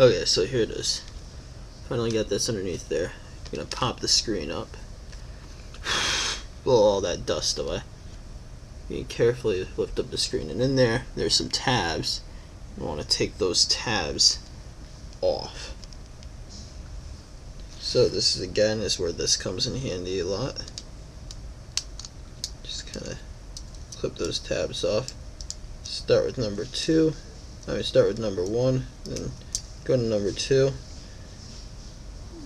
Okay, so here it is. Finally got this underneath there. I'm gonna pop the screen up. Blow all that dust away. You carefully lift up the screen, and in there's some tabs. You want to take those tabs off. So this is again is where this comes in handy a lot. Just kind of clip those tabs off. Start with number 2. Start with number 1, then go to number 2,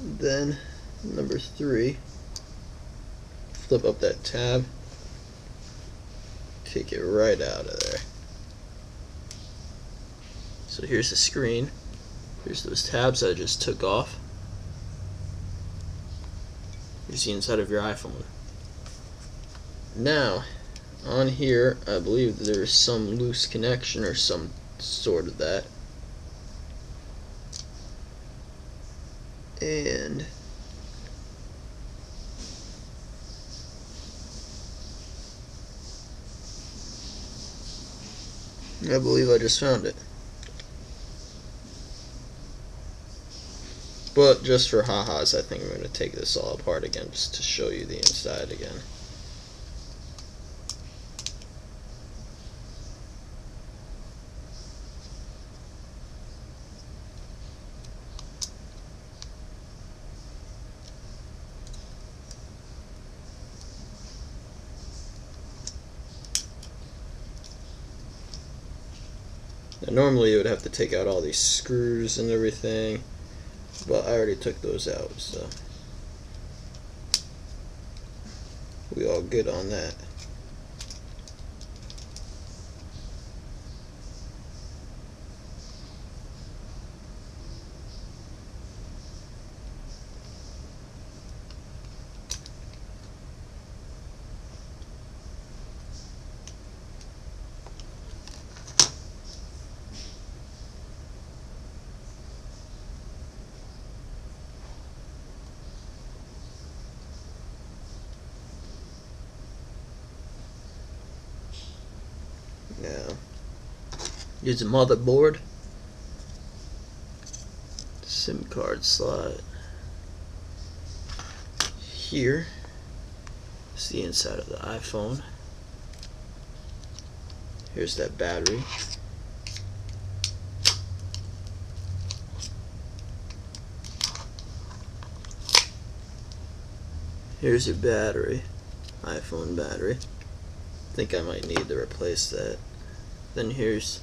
then number 3. Flip up that tab. Take it right out of there. So here's the screen. Here's those tabs I just took off. Here's the inside of your iPhone. Now, on here, I believe there's some loose connection or some sort of that. And I believe I just found it. But just for ha-has, I think I'm going to take this all apart again just to show you the inside again. Now, normally you would have to take out all these screws and everything, but I already took those out, so we all good on that. Now, here's a motherboard, SIM card slot. Here is the inside of the iPhone. Here's that battery. Here's your battery, iPhone battery. I think I might need to replace that. Then here's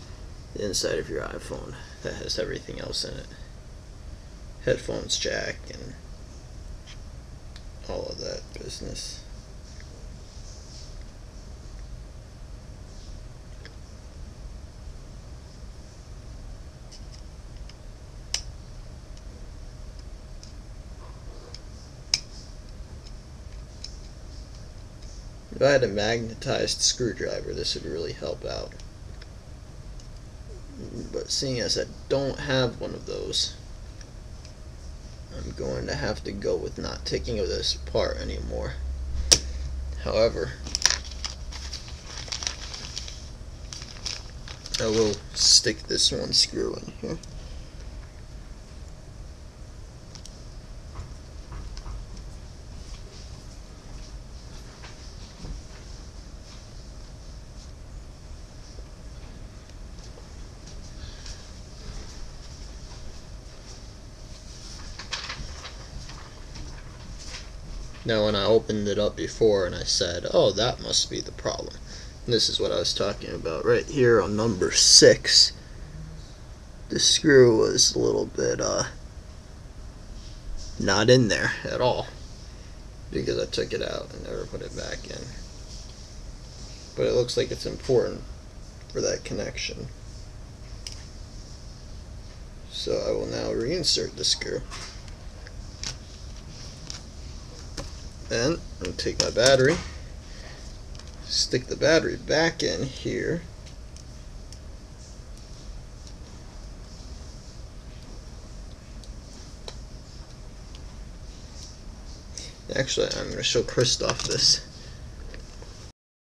the inside of your iPhone that has everything else in it. Headphones jack and all of that business. If I had a magnetized screwdriver, this would really help out. But seeing as I don't have one of those, I'm going to have to go with not taking this apart anymore. However, I will stick this one screw in here. Now when I opened it up before and I said, oh, that must be the problem. And this is what I was talking about right here on number 6. The screw was a little bit not in there at all because I took it out and never put it back in. But it looks like it's important for that connection. So I will now reinsert the screw. Then I'm going to take my battery, stick the battery back in here, actually I'm going to show Christoph this.